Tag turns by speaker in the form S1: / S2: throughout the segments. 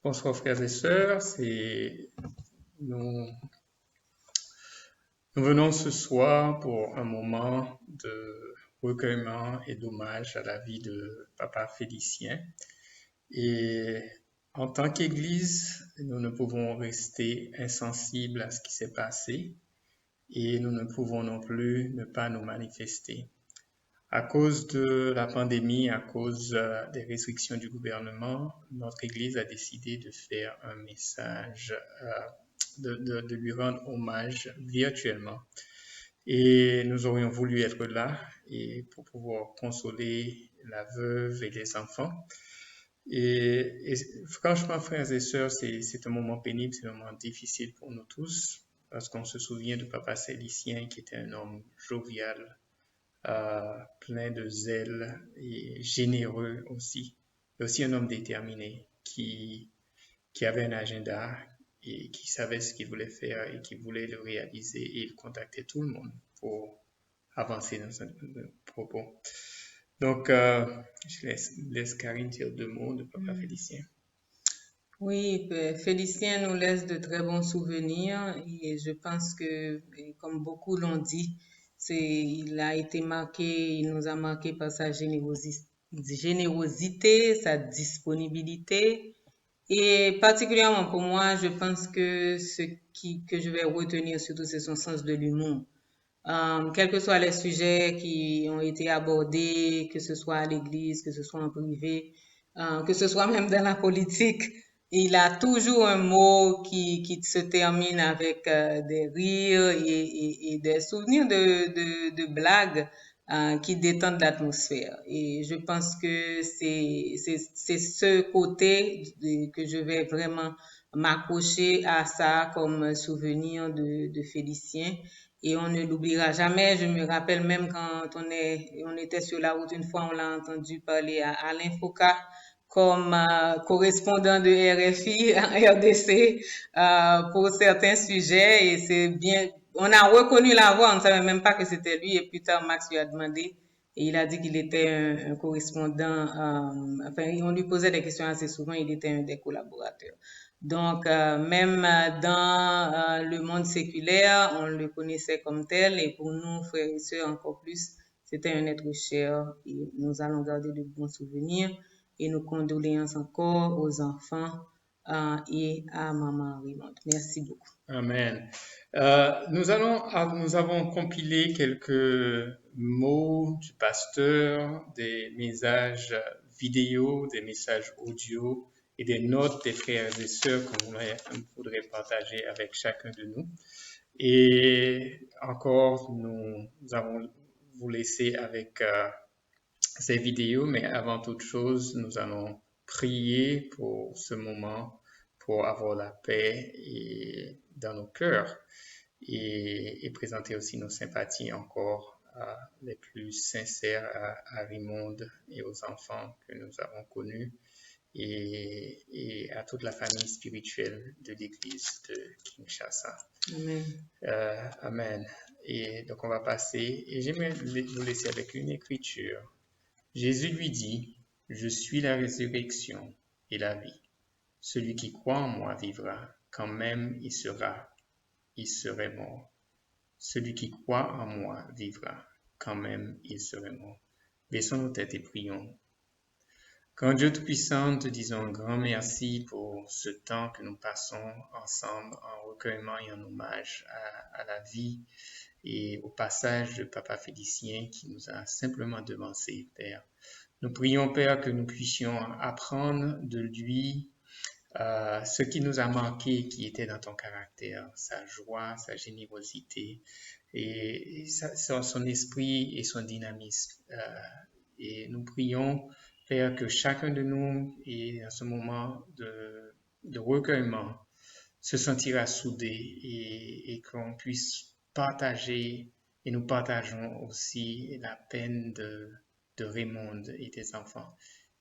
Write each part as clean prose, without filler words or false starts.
S1: Bonsoir frères et sœurs, nous, nous venons ce soir pour un moment de recueillement et d'hommage à la vie de Papa Félicien. Et en tant qu'Église, nous ne pouvons rester insensibles à ce qui s'est passé et nous ne pouvons non plus ne pas nous manifester. À cause de la pandémie, à cause des restrictions du gouvernement, notre Église a décidé de faire un message, de lui rendre hommage virtuellement. Et nous aurions voulu être là et pour pouvoir consoler la veuve et les enfants. Et franchement, frères et sœurs, c'est un moment pénible, c'est un moment difficile pour nous tous, parce qu'on se souvient de Papa Félicien qui était un homme jovial, plein de zèle et généreux aussi. Et aussi un homme déterminé qui avait un agenda et qui savait ce qu'il voulait faire et qui voulait le réaliser et il contactait tout le monde pour avancer dans ce propos. Donc, je laisse Karine dire 2 mots de Papa Félicien.
S2: Oui, Félicien nous laisse de très bons souvenirs et je pense que, comme beaucoup l'ont dit, il a été marqué, il nous a marqué par sa générosité, sa disponibilité et particulièrement pour moi, je pense que que je vais retenir surtout, c'est son sens de l'humour. Quels que soient les sujets qui ont été abordés, que ce soit à l'église, que ce soit en privé, que ce soit même dans la politique, il a toujours un mot qui se termine avec des rires et des souvenirs de blagues qui détendent l'atmosphère. Et je pense que c'est ce côté que je vais vraiment m'accrocher à ça comme souvenir de Félicien. Et on ne l'oubliera jamais. Je me rappelle même quand on était sur la route une fois, on l'a entendu parler à Alain Foucault comme correspondant de RFI en RDC pour certains sujets. Et c'est bien, on a reconnu la voix, on ne savait même pas que c'était lui. Et plus tard, Max lui a demandé. Et il a dit qu'il était un correspondant. Enfin, on lui posait des questions assez souvent. Il était un des collaborateurs. Donc, même dans le monde séculaire, on le connaissait comme tel. Et pour nous, frères et sœurs, encore plus, c'était un être cher. Et nous allons garder de bons souvenirs. Et nos condoléances encore aux enfants et à Maman Raymond. Merci beaucoup.
S1: Amen. Nous avons compilé quelques mots du pasteur, des messages vidéo, des messages audio et des notes des frères et sœurs que vous voudrez partager avec chacun de nous. Et encore, nous allons vous laisser avec ces vidéos, mais avant toute chose, nous allons prier pour ce moment, pour avoir la paix dans nos cœurs et présenter aussi nos sympathies encore les plus sincères à Raymond et aux enfants que nous avons connus et à toute la famille spirituelle de l'église de Kinshasa.
S2: Amen.
S1: Amen. Et donc on va passer, et j'aimerais vous laisser avec une écriture. Jésus lui dit, « Je suis la résurrection et la vie. Celui qui croit en moi vivra, quand même il serait mort. Celui qui croit en moi vivra, quand même il serait mort. » Baissons nos têtes et prions. Grand Dieu Tout-Puissant, te disons un grand merci pour ce temps que nous passons ensemble en recueillement et en hommage à la vie et au passage de Papa Félicien qui nous a simplement devancé, Père. Nous prions, Père, que nous puissions apprendre de lui ce qui nous a manqué, qui était dans ton caractère, sa joie, sa générosité et son esprit et son dynamisme. Et nous prions, Père, que chacun de nous, et à ce moment de recueillement, se sentira soudé et qu'on puisse partager, et nous partageons aussi la peine de Raymond et des enfants.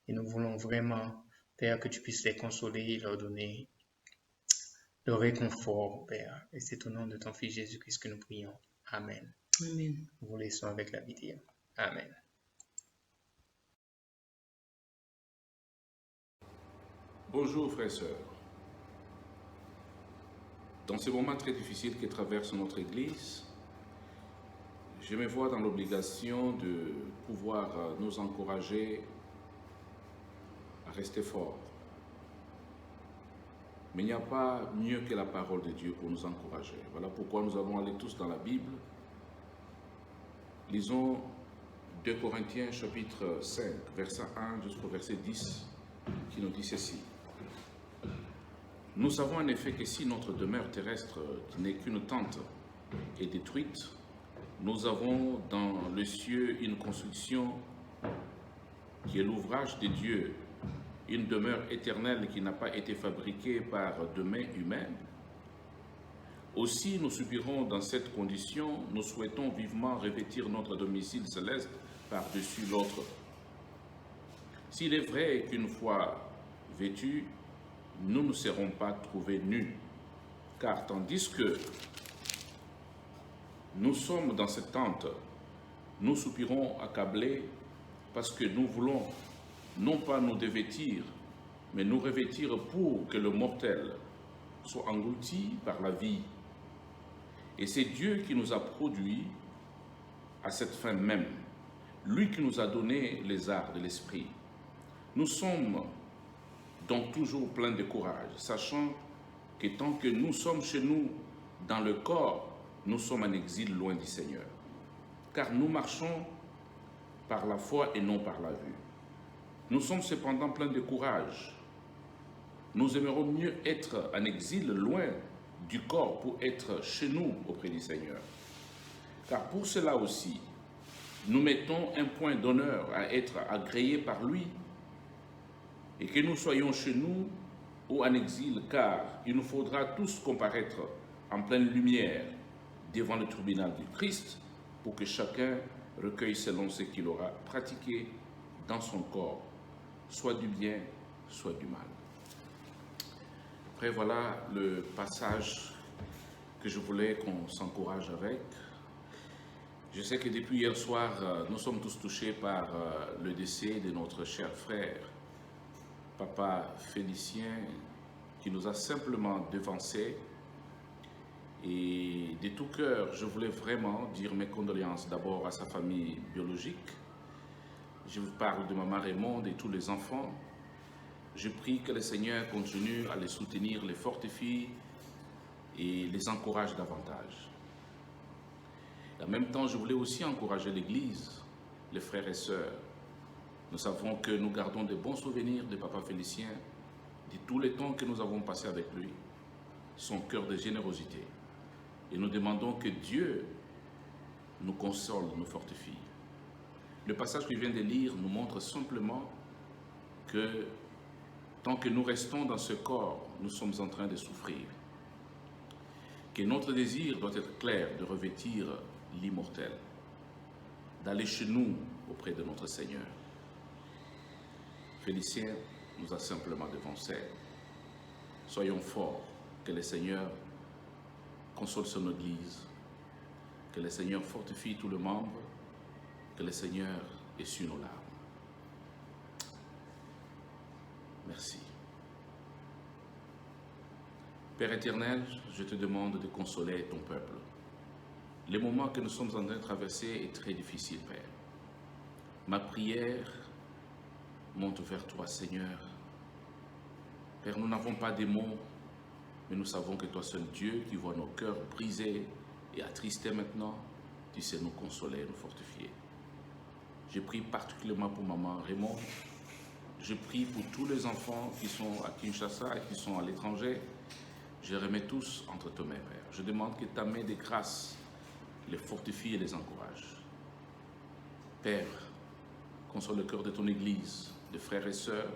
S1: Et nous voulons vraiment, Père, que tu puisses les consoler et leur donner le réconfort, Père. Et c'est au nom de ton Fils Jésus-Christ que nous prions. Amen.
S2: Amen.
S1: Nous vous laissons avec la vidéo. Amen.
S3: Bonjour frères et sœurs. Dans ces moments très difficiles que traverse notre Église, je me vois dans l'obligation de pouvoir nous encourager à rester forts. Mais il n'y a pas mieux que la parole de Dieu pour nous encourager. Voilà pourquoi nous allons aller tous dans la Bible. Lisons 2 Corinthiens chapitre 5, verset 1 jusqu'au verset 10, qui nous dit ceci. Nous savons en effet que si notre demeure terrestre, qui n'est qu'une tente, est détruite, nous avons dans le ciel une construction qui est l'ouvrage de Dieu, une demeure éternelle qui n'a pas été fabriquée par de mains humaines. Aussi, nous subirons dans cette condition, nous souhaitons vivement revêtir notre domicile céleste par-dessus l'autre. S'il est vrai qu'une fois vêtus, nous ne serons pas trouvés nus, car tandis que nous sommes dans cette tente, nous soupirons accablés parce que nous voulons non pas nous dévêtir, mais nous revêtir pour que le mortel soit englouti par la vie. Et c'est Dieu qui nous a produits à cette fin même, lui qui nous a donné les arts de l'esprit. Nous sommes donc toujours pleins de courage, sachant que tant que nous sommes chez nous, dans le corps, nous sommes en exil loin du Seigneur. Car nous marchons par la foi et non par la vue. Nous sommes cependant pleins de courage. Nous aimerons mieux être en exil loin du corps pour être chez nous auprès du Seigneur. Car pour cela aussi, nous mettons un point d'honneur à être agréés par lui et que nous soyons chez nous ou en exil, car il nous faudra tous comparaître en pleine lumière devant le tribunal du Christ pour que chacun recueille selon ce qu'il aura pratiqué dans son corps, soit du bien, soit du mal. Après, voilà le passage que je voulais qu'on s'encourage avec. Je sais que depuis hier soir, nous sommes tous touchés par le décès de notre cher frère, Papa Félicien, qui nous a simplement devancés. Et de tout cœur, je voulais vraiment dire mes condoléances d'abord à sa famille biologique. Je vous parle de maman Raymonde et tous les enfants. Je prie que le Seigneur continue à les soutenir, les fortifie et les encourage davantage. En même temps, je voulais aussi encourager l'Église, les frères et sœurs. Nous savons que nous gardons de bons souvenirs de Papa Félicien, de tous les temps que nous avons passé avec lui, son cœur de générosité. Et nous demandons que Dieu nous console, nous fortifie. Le passage que je viens de lire nous montre simplement que tant que nous restons dans ce corps, nous sommes en train de souffrir. Que notre désir doit être clair de revêtir l'immortel, d'aller chez nous auprès de notre Seigneur. Félicien nous a simplement devancés. Soyons forts, que le Seigneur console son Église, que le Seigneur fortifie tous les membres, que le Seigneur essuie nos larmes. Merci. Père éternel, je te demande de consoler ton peuple. Le moment que nous sommes en train de traverser est très difficile, Père. Ma prière monte vers toi, Seigneur. Père, nous n'avons pas des mots, mais nous savons que toi seul Dieu, qui voit nos cœurs brisés et attristés maintenant, tu sais nous consoler, nous fortifier. Je prie particulièrement pour maman Raymonde. Je prie pour tous les enfants qui sont à Kinshasa et qui sont à l'étranger. Je les remets tous entre tes mains, Père. Je demande que ta main de grâce les fortifie et les encourage. Père, console le cœur de ton Église, de frères et sœurs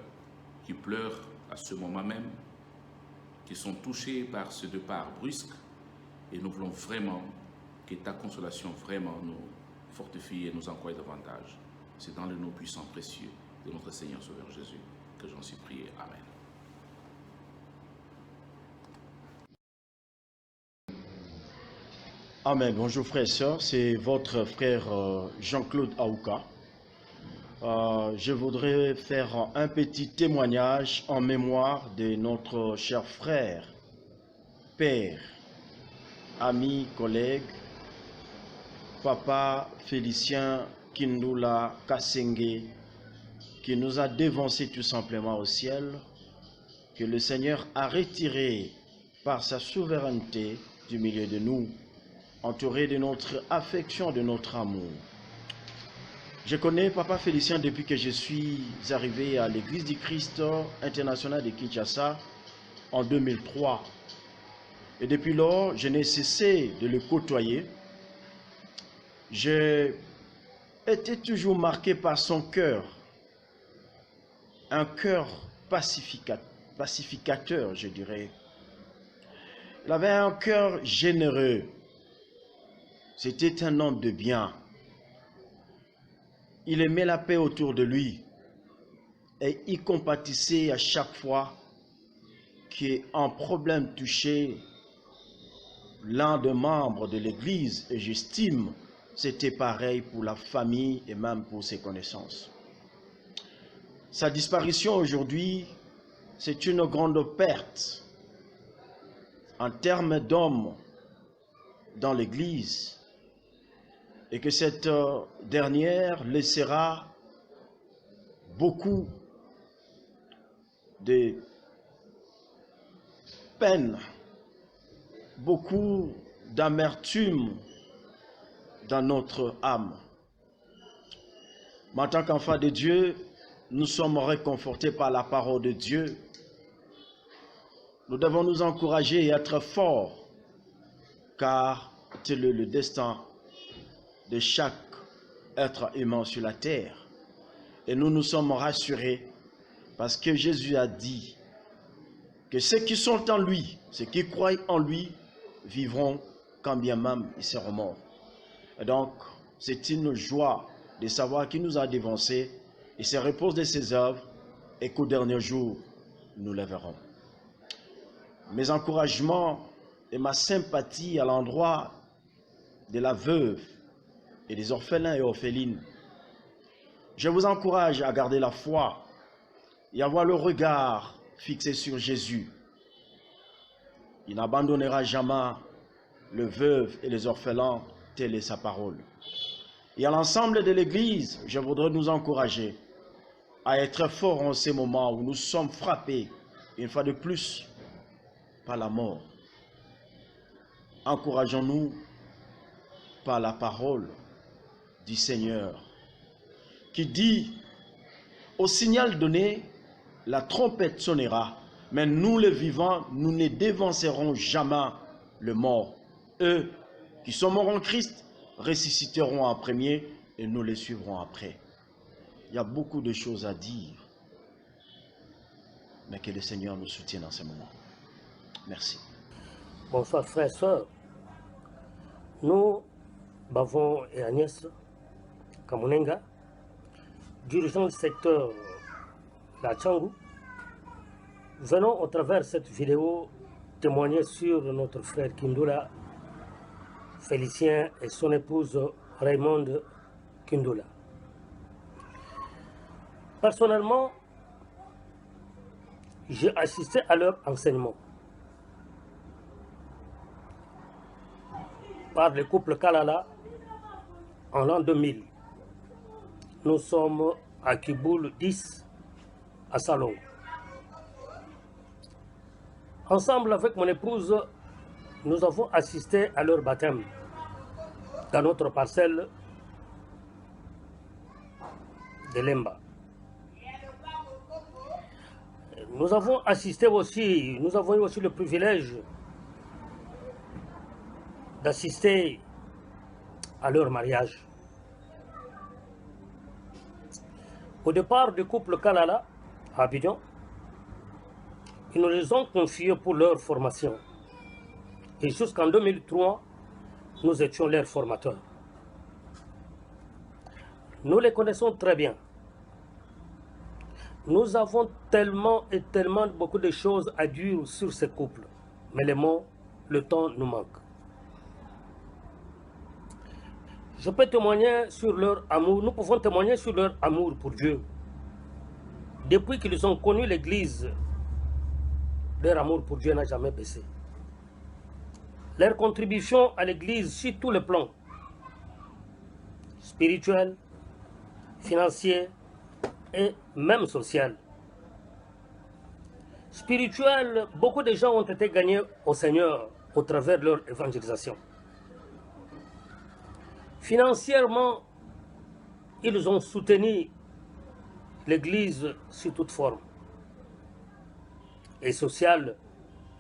S3: qui pleurent à ce moment même, qui sont touchés par ce départ brusque, et nous voulons vraiment que ta consolation vraiment nous fortifie et nous encourage davantage. C'est dans le nom puissant précieux de notre Seigneur Sauveur Jésus que j'en suis prié. Amen.
S4: Amen. Bonjour frères et sœurs, c'est votre frère Jean-Claude Aouka. Je voudrais faire un petit témoignage en mémoire de notre cher frère, père, ami, collègue, Papa Félicien Kindula Kasenge, qui nous a dévancés tout simplement au ciel, que le Seigneur a retiré par sa souveraineté du milieu de nous, entouré de notre affection, de notre amour. Je connais Papa Félicien depuis que je suis arrivé à l'Église du Christ internationale de Kinshasa en 2003. Et depuis lors, je n'ai cessé de le côtoyer. J'ai été toujours marqué par son cœur, un cœur pacificateur, je dirais. Il avait un cœur généreux. C'était un homme de bien. Il aimait la paix autour de lui et il compatissait à chaque fois qu'un problème touchait l'un des membres de l'Église, et j'estime c'était pareil pour la famille et même pour ses connaissances. Sa disparition aujourd'hui, c'est une grande perte en termes d'hommes dans l'Église, et que cette dernière laissera beaucoup de peine, beaucoup d'amertume dans notre âme. Mais en tant qu'enfants de Dieu, nous sommes réconfortés par la parole de Dieu. Nous devons nous encourager et être forts, car c'est le destin de chaque être humain sur la terre. Et nous nous sommes rassurés parce que Jésus a dit que ceux qui sont en lui, ceux qui croient en lui, vivront quand bien même ils seront morts. Et donc, c'est une joie de savoir qu'il nous a dévancés, il se repose de ses œuvres et qu'au dernier jour, nous le verrons. Mes encouragements et ma sympathie à l'endroit de la veuve et des orphelins et orphelines. Je vous encourage à garder la foi et à avoir le regard fixé sur Jésus. Il n'abandonnera jamais le veuve et les orphelins, telle est sa parole. Et à l'ensemble de l'Église, je voudrais nous encourager à être forts en ces moments où nous sommes frappés, une fois de plus, par la mort. Encourageons-nous par la parole du Seigneur, qui dit, au signal donné, la trompette sonnera, mais nous les vivants, nous ne dévancerons jamais le mort. Eux qui sont morts en Christ ressusciteront en premier et nous les suivrons après. Il y a beaucoup de choses à dire, mais que le Seigneur nous soutienne en ce moment. Merci.
S5: Bonsoir frères et sœurs. Nous, Bavon et Agnès Kamunenga, dirigeants du secteur La Tchangou, venons au travers de cette vidéo témoigner sur notre frère Kindula Félicien et son épouse Raymonde Kindula. Personnellement, j'ai assisté à leur enseignement par le couple Kalala en l'an 2000. Nous sommes à Kiboul 10, à Salon. Ensemble avec mon épouse, nous avons assisté à leur baptême dans notre parcelle de Lemba. Nous avons assisté aussi, nous avons eu aussi le privilège d'assister à leur mariage. Au départ du couple Kalala à Abidjan, ils nous les ont confiés pour leur formation. Et jusqu'en 2003, nous étions leurs formateurs. Nous les connaissons très bien. Nous avons tellement et tellement beaucoup de choses à dire sur ce couple. Mais les mots, le temps nous manque. Je peux témoigner sur leur amour, nous pouvons témoigner sur leur amour pour Dieu. Depuis qu'ils ont connu l'Église, leur amour pour Dieu n'a jamais baissé. Leur contribution à l'Église sur tous les plans, spirituel, financier et même social. Spirituel, beaucoup de gens ont été gagnés au Seigneur au travers de leur évangélisation. Financièrement, ils ont soutenu l'Église sous toute forme. Et social,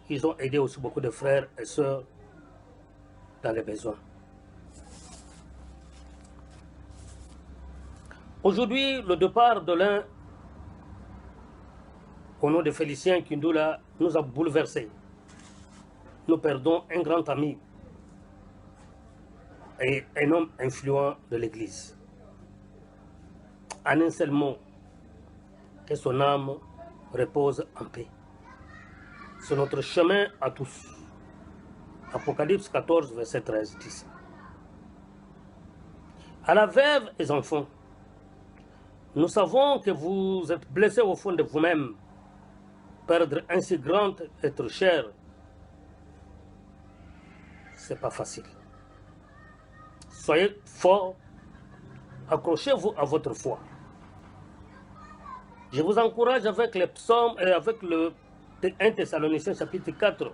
S5: ils ont aidé aussi beaucoup de frères et sœurs dans les besoins. Aujourd'hui, le départ de l'un au nom de Félicien Kindula nous a bouleversés. Nous perdons un grand ami et un homme influent de l'Église. En un seul mot, que son âme repose en paix. C'est notre chemin à tous. Apocalypse 14, verset 13 dit. À la veuve et enfants, nous savons que vous êtes blessés au fond de vous-même. Perdre un si grand être cher, c'est pas facile. Soyez forts, accrochez-vous à votre foi. Je vous encourage avec les psaumes et avec le 1 Thessaloniciens chapitre 4,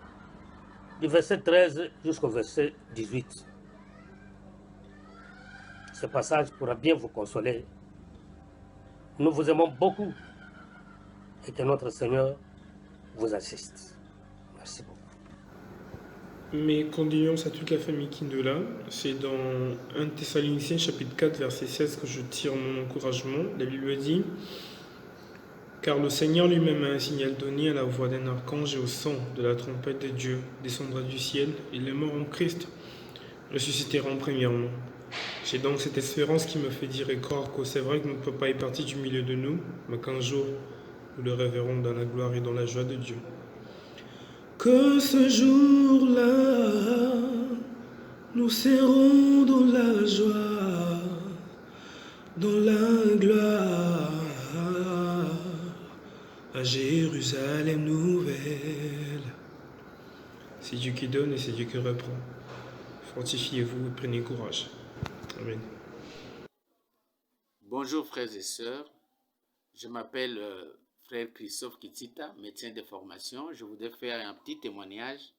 S5: du verset 13 jusqu'au verset 18. Ce passage pourra bien vous consoler. Nous vous aimons beaucoup et que notre Seigneur vous assiste. Merci beaucoup.
S6: Mes condoléances à toute la famille Kindula. C'est dans 1 Thessaloniciens chapitre 4 verset 16 que je tire mon encouragement. La Bible dit: car le Seigneur lui-même a un signal donné à la voix d'un archange et au son de la trompette de Dieu descendra du ciel, et les morts en Christ ressusciteront premièrement. J'ai donc cette espérance qui me fait dire et croire que c'est vrai que notre papa est parti du milieu de nous, mais qu'un jour nous le reverrons dans la gloire et dans la joie de Dieu. Que ce jour-là, nous serons dans la joie, dans la gloire, à Jérusalem nouvelle. C'est Dieu qui donne et c'est Dieu qui reprend. Fortifiez-vous et prenez courage. Amen.
S7: Bonjour frères et sœurs, je m'appelle frère Christophe Kitsita, médecin de formation. Je voudrais faire un petit témoignage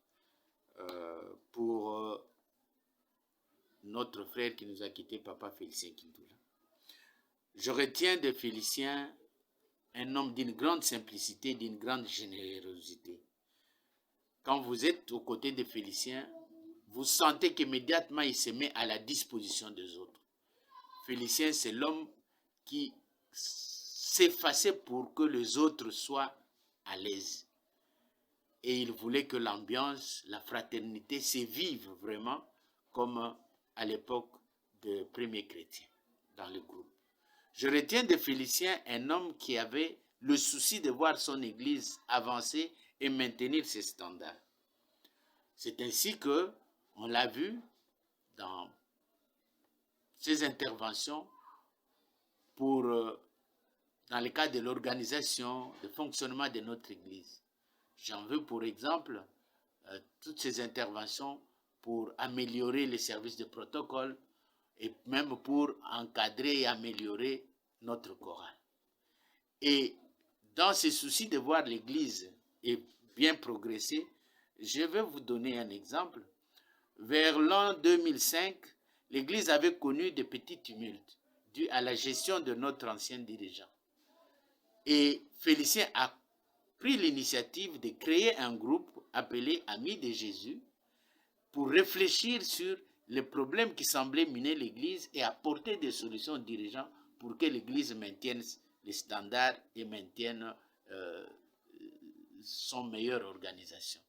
S7: pour notre frère qui nous a quitté, papa Félicien Kindula. Je retiens de Félicien un homme d'une grande simplicité, d'une grande générosité. Quand vous êtes aux côtés de Félicien, vous sentez qu'immédiatement il se met à la disposition des autres. Félicien, c'est l'homme qui s'effaçait pour que les autres soient à l'aise. Et il voulait que l'ambiance, la fraternité se vive vraiment comme à l'époque des premiers chrétiens dans le groupe. Je retiens de Félicien un homme qui avait le souci de voir son église avancer et maintenir ses standards. C'est ainsi que on l'a vu dans ses interventions dans le cadre de l'organisation, du fonctionnement de notre église. J'en veux pour exemple toutes ces interventions pour améliorer les services de protocole et même pour encadrer et améliorer notre chorale. Et dans ce souci de voir l'église bien progresser, je vais vous donner un exemple. Vers l'an 2005, l'église avait connu de petits tumultes dus à la gestion de notre ancien dirigeant. Et Félicien a pris l'initiative de créer un groupe appelé Amis de Jésus pour réfléchir sur les problèmes qui semblaient miner l'église et apporter des solutions aux dirigeants pour que l'église maintienne les standards et maintienne son meilleure organisation.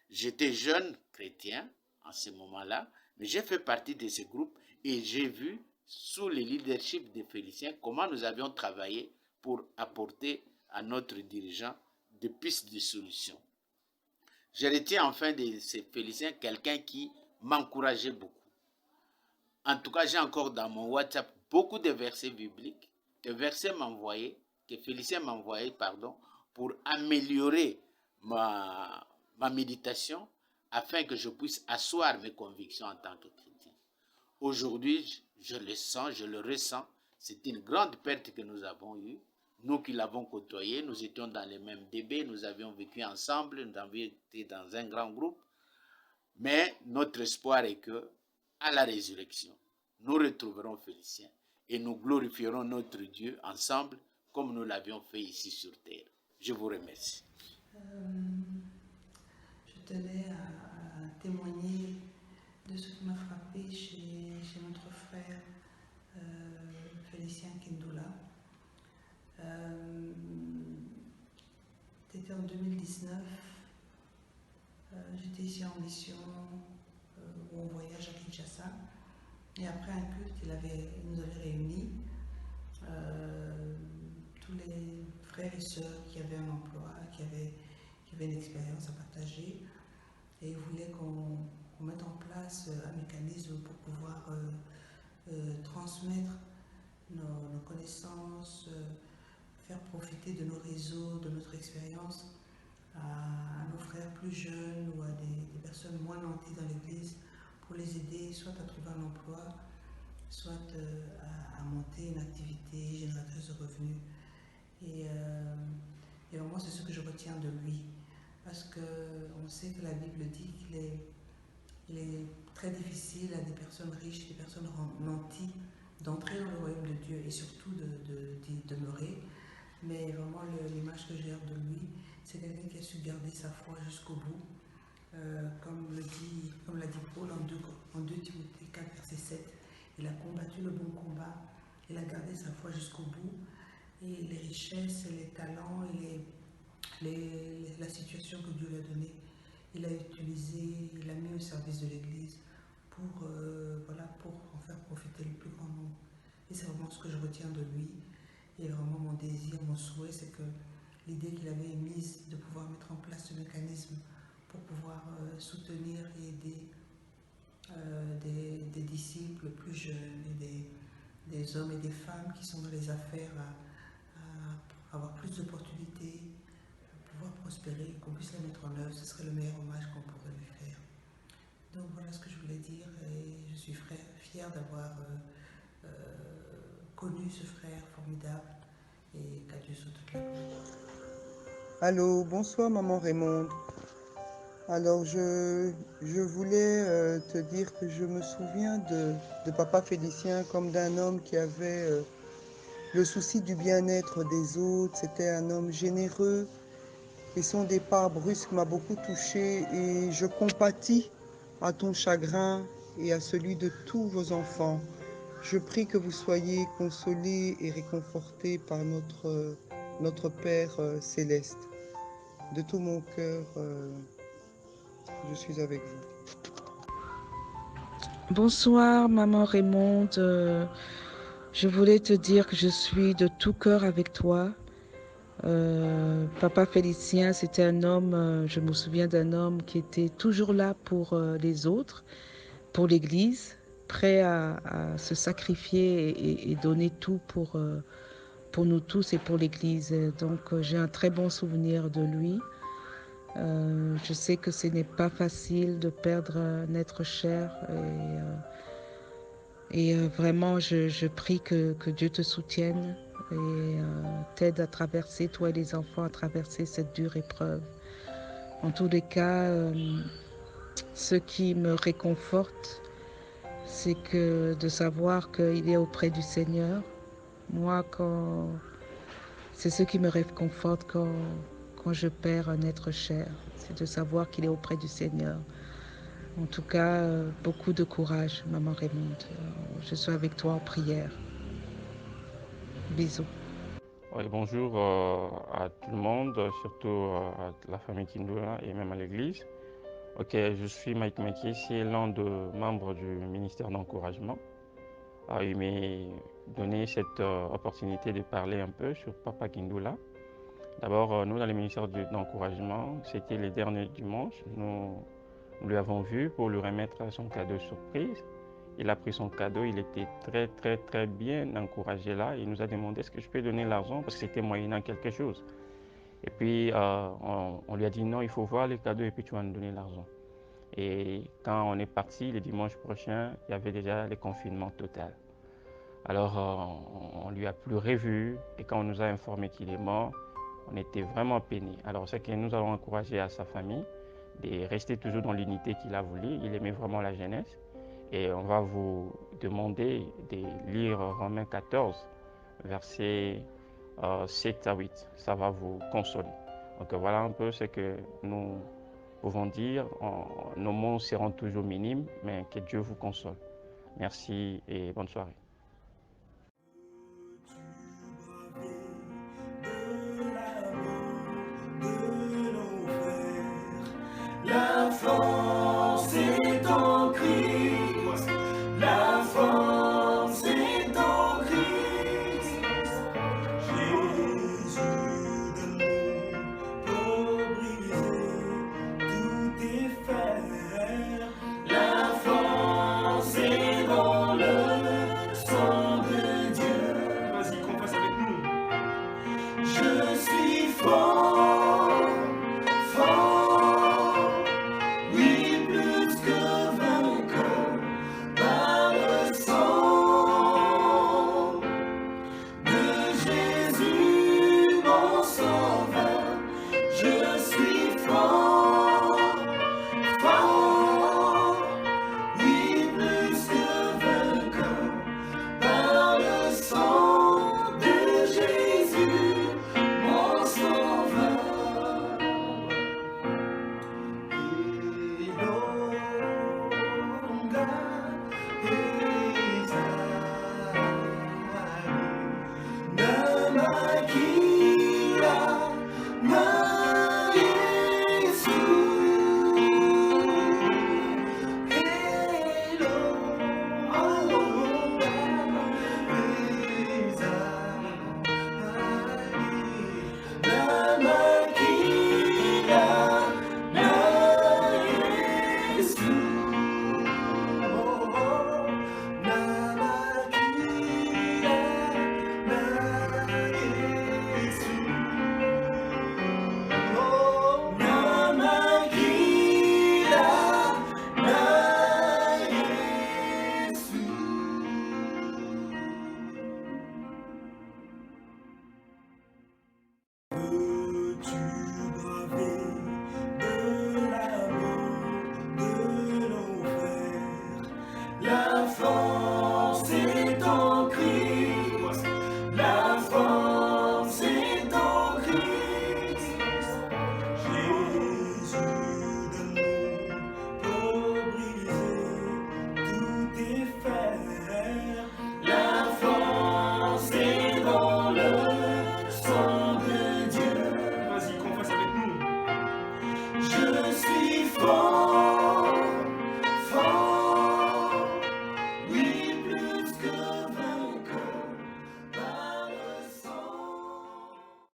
S7: J'étais jeune chrétien en ce moment-là, mais j'ai fait partie de ce groupe et j'ai vu, sous le leadership de Félicien, comment nous avions travaillé pour apporter à notre dirigeant des pistes de solutions. Je retiens enfin de ces Félicien quelqu'un qui m'encourageait beaucoup. En tout cas, j'ai encore dans mon WhatsApp beaucoup de versets bibliques que Félicien m'a envoyé, pour améliorer ma méditation afin que je puisse asseoir mes convictions en tant que chrétien. Aujourd'hui, je le sens, je le ressens. C'est une grande perte que nous avons eue. Nous qui l'avons côtoyé, nous étions dans les mêmes débats, nous avions vécu ensemble, nous avions été dans un grand groupe. Mais notre espoir est que, à la résurrection, nous retrouverons Félicien et nous glorifierons notre Dieu ensemble comme nous l'avions fait ici sur terre. Je vous remercie.
S8: Je tenais à témoigner de ce qui m'a frappé chez notre frère Félicien Kindula. C'était en 2019. J'étais ici en mission ou en voyage à Kinshasa. Et après un culte, il nous avait réunis, tous les frères et sœurs qui avaient un emploi, qui avaient une expérience à partager. Et il voulait qu'on mette en place un mécanisme pour pouvoir transmettre nos connaissances, faire profiter de nos réseaux, de notre expérience à nos frères plus jeunes ou à des personnes moins nanties dans l'Église, pour les aider soit à trouver un emploi, soit à monter une activité génératrice de revenus. Et vraiment, c'est ce que je retiens de lui. Parce qu'on sait que la Bible dit qu'il est très difficile à des personnes riches, des personnes nanties, d'entrer dans le royaume de Dieu et surtout d'y demeurer. Mais vraiment, l'image que j'ai de lui, c'est quelqu'un qui a su garder sa foi jusqu'au bout. Comme l'a dit Paul en 2 Timothée 4, verset 7, il a combattu le bon combat, il a gardé sa foi jusqu'au bout, et les richesses, les talents, et la situation que Dieu lui a donnée, il a utilisé, il a mis au service de l'Église pour en faire profiter le plus grand nombre. Et c'est vraiment ce que je retiens de lui, et vraiment mon désir, mon souhait, c'est que l'idée qu'il avait émise de pouvoir mettre en place ce mécanisme pour pouvoir soutenir et aider des disciples plus jeunes et des hommes et des femmes qui sont dans les affaires à avoir plus d'opportunités, à pouvoir prospérer, qu'on puisse la mettre en œuvre. Ce serait le meilleur hommage qu'on pourrait lui faire. Donc voilà ce que je voulais dire, et je suis fière d'avoir connu ce frère formidable, et qu'à Dieu soit toute la gloire.
S9: Allô, bonsoir maman Raymonde. Alors je voulais te dire que je me souviens de papa Félicien comme d'un homme qui avait le souci du bien-être des autres. C'était un homme généreux et son départ brusque m'a beaucoup touchée, et je compatis à ton chagrin et à celui de tous vos enfants. Je prie que vous soyez consolés et réconfortés par notre Père céleste. De tout mon cœur, je suis avec vous.
S10: Bonsoir, maman Raymonde. Je voulais te dire que je suis de tout cœur avec toi. Papa Félicien, c'était un homme, je me souviens d'un homme qui était toujours là pour les autres, pour l'Église, prêt à se sacrifier et donner tout pour nous tous et pour l'Église. Donc j'ai un très bon souvenir de lui. Je sais que ce n'est pas facile de perdre un être cher, et vraiment je prie que Dieu te soutienne et t'aide à traverser, toi et les enfants, à traverser cette dure épreuve. En tous les cas, ce qui me réconforte, c'est que de savoir qu'il est auprès du Seigneur. Moi, c'est ce qui me réconforte quand je perds un être cher, c'est de savoir qu'il est auprès du Seigneur. En tout cas, beaucoup de courage, maman Raymonde. Je suis avec toi en prière. Bisous.
S11: Oui, bonjour à tout le monde, surtout à la famille Kindula et même à l'église. Ok, je suis Mike Makiesi, l'un des membres du ministère d'encouragement. Il m'a donné cette opportunité de parler un peu sur Papa Kindula. D'abord, nous, dans le ministère d'encouragement, c'était le dernier dimanche. Nous lui avons vu pour lui remettre son cadeau surprise. il a pris son cadeau, il était très bien encouragé là. Il nous a demandé est-ce que je peux donner l'argent parce que c'était moyennant quelque chose. Et puis on lui a dit non, il faut voir les cadeaux et puis tu vas nous donner l'argent. Et quand on est parti le dimanche prochain, il y avait déjà le confinement total. Alors on lui a plus revu et quand on nous a informé qu'il est mort, on était vraiment peinés. Alors c'est que nous allons encourager à sa famille de rester toujours dans l'unité qu'il a voulu. Il aimait vraiment la jeunesse. Et on va vous demander de lire Romains 14, versets 7 à 8. Ça va vous consoler. Donc voilà un peu ce que nous pouvons dire. Nos mots seront toujours minimes, mais que Dieu vous console. Merci et bonne soirée.
S12: La force est en Christ, la force est en Christ. Jésus donne pour briser tous tes fers. La force est dans le sang de Dieu. Vas-y, qu'on fasse avec nous. Je suis fort, fort. Je suis fort.